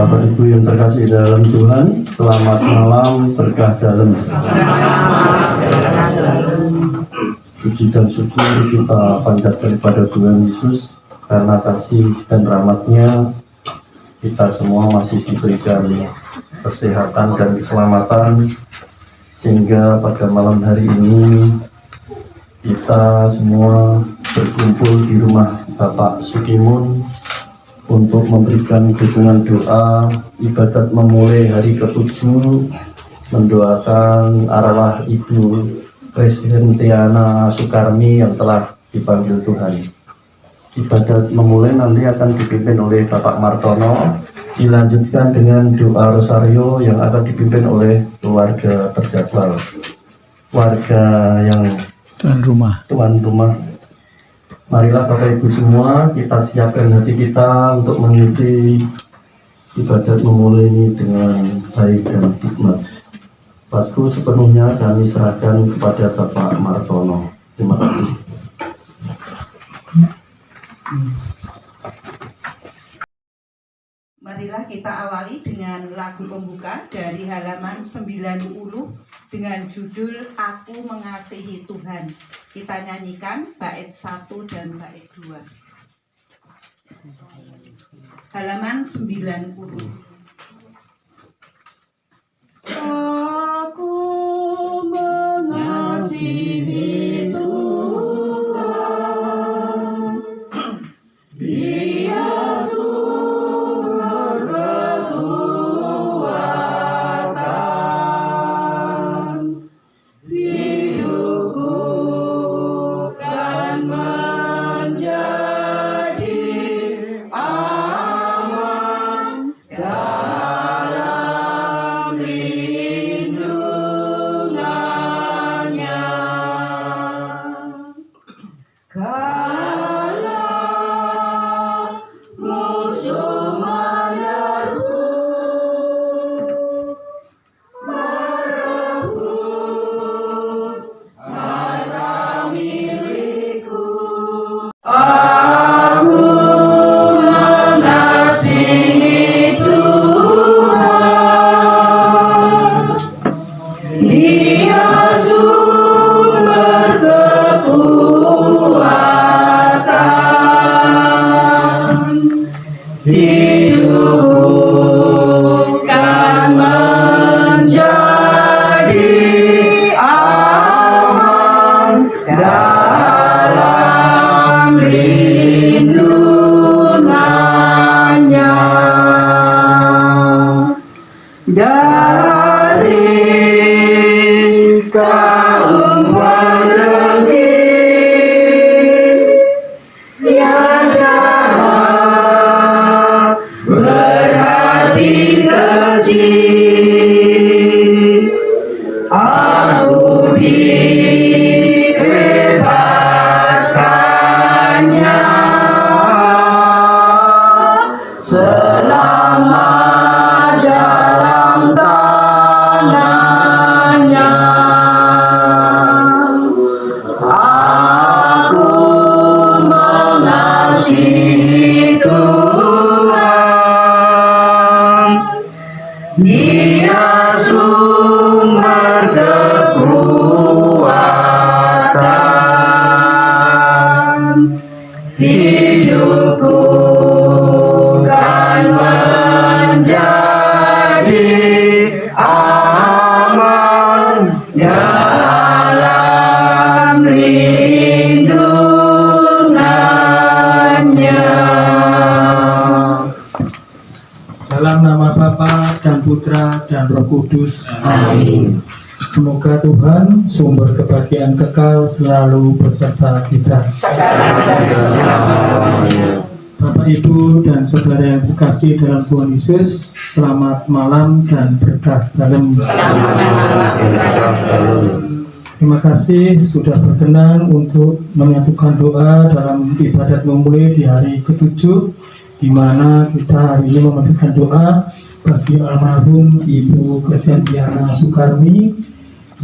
Bapak Ibu yang terkasih dalam Tuhan, selamat malam, berkah dalam. Puji dan syukur kita panjatkan kepada Tuhan Yesus, karena kasih dan rahmat-Nya kita semua masih diberikan kesehatan dan keselamatan, sehingga pada malam hari ini kita semua berkumpul di rumah Bapak Sukimun untuk memberikan dukungan doa ibadat memulai hari ke-7, mendoakan arwah Ibu Presentiana Sukarmi yang telah dipanggil Tuhan. Ibadat memulai nanti akan dipimpin oleh Bapak Martono, dilanjutkan dengan doa rosario yang akan dipimpin oleh keluarga terjadwal, warga yang tuan rumah. Marilah Bapak Ibu semua, kita siapkan hati kita untuk mengikuti ibadat memulai ini dengan baik dan hikmat. Waktu sepenuhnya kami serahkan kepada Bapak Martono. Terima kasih. Marilah kita awali dengan lagu pembuka dari halaman 90 dengan judul Aku Mengasihi Tuhan. Kita nyanyikan bait 1 dan bait 2. Halaman 90. Aku mengasihi Tuhan, Dia sumber kekuatan, hidupku kan menjadi aman dalam lindungannya. Kala musuh menyerbu, merebut harta milikku, aku mengasihi Tuhan, Dia sumber kekuatan, hidupku kan menjadi aman dalam lindungannya. Dari kaum pendegil yang jahat, berhati kecil, aku dibebaskannya selama dalam tangannya. Aku mengasihi Tuhan, Dia sumber kekuatan, hidupku kan menjadi aman dalam lindungannya. Dalam nama Bapa dan Putra dan Roh Kudus. Amin. Semoga Tuhan sumber kebahagiaan kekal selalu beserta kita. Bapak, Ibu, dan Saudara yang terkasih dalam Tuhan Yesus, selamat malam dan berkah dalam. Terima kasih sudah berkenan untuk menyatukan doa dalam ibadat memulai di hari ke-7, di mana kita hari ini memberikan doa bagi almarhum Ibu Presentiana Sukarmi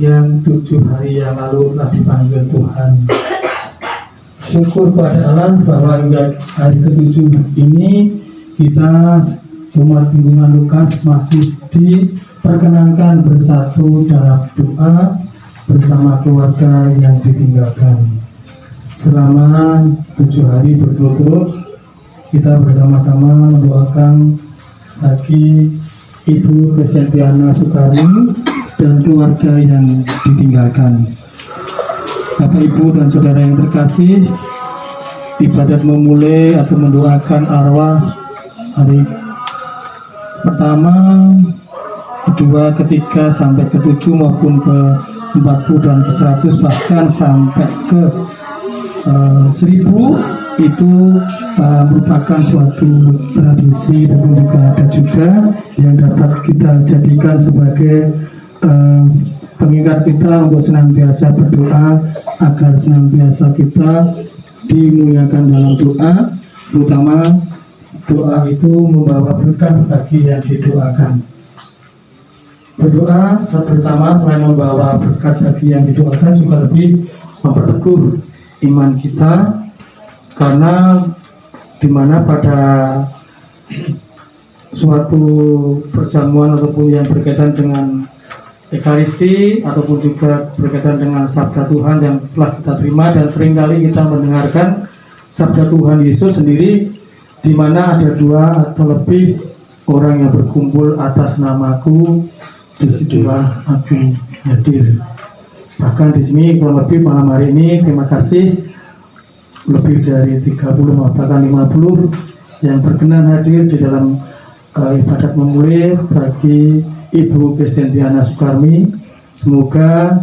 yang 7 hari yang lalu telah dipanggil Tuhan. Syukur pada Allah bahwa hingga hari ke-7 ini kita umat bimbingan Lukas masih diperkenankan bersatu dalam doa bersama keluarga yang ditinggalkan. Selama 7 hari berturut-turut kita bersama-sama mendoakan bagi Ibu Kristiana Sukarmi dan keluarga yang ditinggalkan. Bapak, Ibu, dan saudara yang terkasih, ibadat memulai atau mendoakan arwah hari pertama, kedua, ketiga, sampai ke-7 maupun ke-40 dan ke-100, bahkan sampai ke 1000 itu merupakan suatu tradisi dan juga ada juga yang dapat kita jadikan sebagai pengingat kita untuk senantiasa berdoa agar senantiasa kita dimuliakan dalam doa, terutama doa itu membawa berkah bagi yang didoakan. Berdoa bersama selain membawa berkat bagi yang didoakan juga lebih memperteguh iman kita, karena dimana pada suatu perjamuan ataupun yang berkaitan dengan Ekaristi ataupun juga berkaitan dengan sabda Tuhan yang telah kita terima, dan seringkali kita mendengarkan sabda Tuhan Yesus sendiri, di mana ada 2 atau lebih orang yang berkumpul atas namaku, disitulah aku hadir. Bahkan di sini kurang lebih malam hari ini, terima kasih, lebih dari 30 bahkan 50 yang berkenan hadir di dalam ibadat memulai bagi Ibu Kristiana Sukarmi. Semoga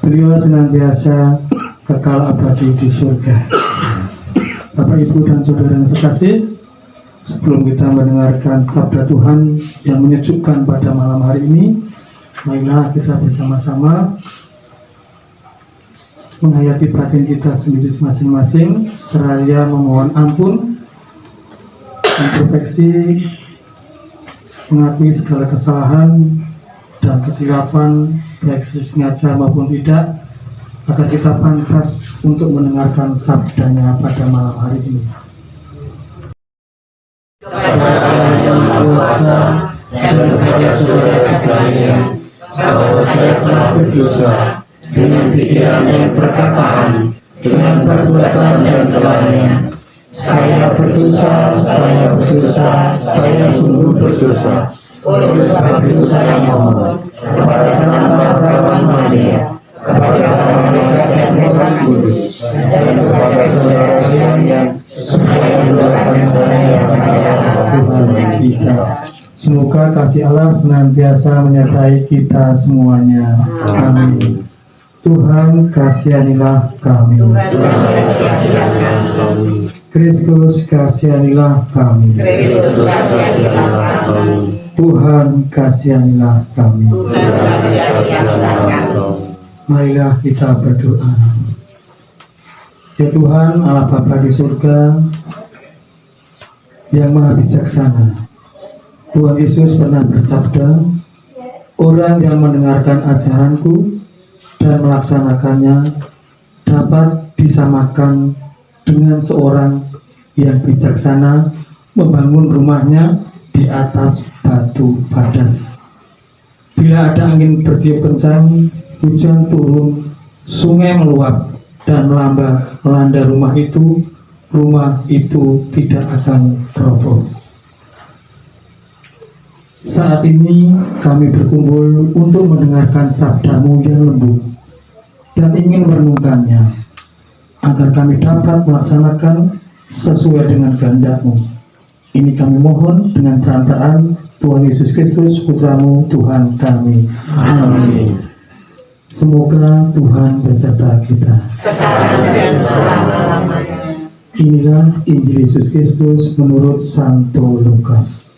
beliau senantiasa kekal abadi di surga. Bapak, Ibu, dan saudara yang terkasih, sebelum kita mendengarkan sabda Tuhan yang menyejukkan pada malam hari ini, marilah kita bersama-sama menghayati batin kita sendiri masing-masing, seraya memohon ampun, introspeksi, mengakui segala kesalahan dan kekeliruan baik sengaja maupun tidak, agar kita pantas untuk mendengarkan sabdanya pada malam hari ini. Kepada Allah yang Maha Kuasa dan kepada saudara sekalian, bahwa saya telah berdosa dengan pikiran dan perkataan, dengan perbuatan dan kelalaian. Saya berdosa, saya sungguh berdosa. Oleh sebab itu saya mohon kepada Santa Perawan Maria, kepada malaikat dan Roh Kudus, dan kepada saudara sekalian, supaya mendoakan saya pada Tuhan kita. Semoga kasih Allah senantiasa menyertai kita semuanya. Amin. Tuhan kasihanilah kami. Kristus kasihanilah kami. Tuhan kasihanilah kami. Marilah kita berdoa. Ya Tuhan, Allah Bapa di surga yang maha bijaksana, Tuhan Yesus pernah bersabda, orang yang mendengarkan ajaranku dan melaksanakannya dapat disamakan dengan seorang yang bijaksana membangun rumahnya di atas batu padas. Bila ada angin bertiup kencang, hujan turun, sungai meluap dan melanda rumah itu tidak akan roboh. Saat ini kami berkumpul untuk mendengarkan sabda-Mu yang lembut dan ingin merenungkannya, agar kami dapat melaksanakan sesuai dengan kehendak-Mu. Ini kami mohon dengan perantaraan Tuhan Yesus Kristus, Putra-Mu, Tuhan kami. Amin. Semoga Tuhan beserta kita Sekarang dan selama-lamanya. Inilah Injil Yesus Kristus menurut Santo Lukas.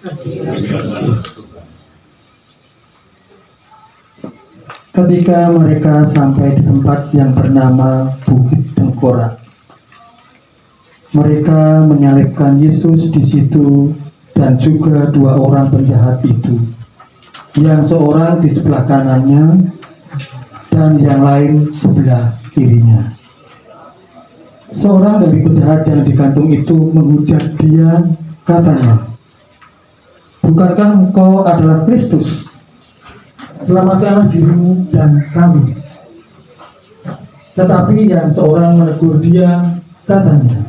Ketika mereka sampai di tempat yang bernama Bukit Tengkorak, mereka menyalibkan Yesus di situ dan juga 2 orang penjahat itu, yang seorang di sebelah kanannya dan yang lain sebelah kirinya. Seorang dari penjahat yang digantung itu menghujat dia, katanya, Bukankah engkau adalah Kristus? Selamatkanlah dirimu dan kami. Tetapi yang seorang menegur dia, katanya,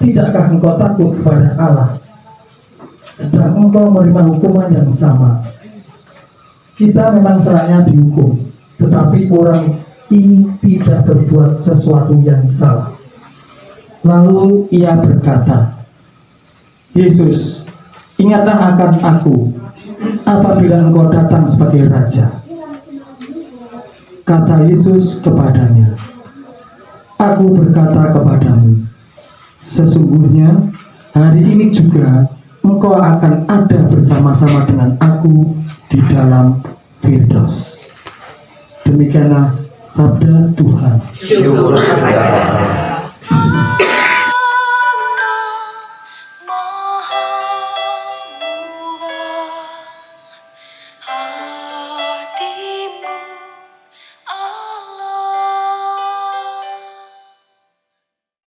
tidakkah engkau takut kepada Allah, sedang engkau menerima hukuman yang sama? Kita memang selayaknya dihukum, tetapi orang ini tidak berbuat sesuatu yang salah. Lalu ia berkata, Yesus, ingatlah akan aku apabila engkau datang sebagai raja. Kata Yesus kepadanya, aku berkata kepadamu, sesungguhnya hari ini juga engkau akan ada bersama-sama dengan aku di dalam Firdaus. Demikianlah sabda Tuhan. Syukur kepada Allah.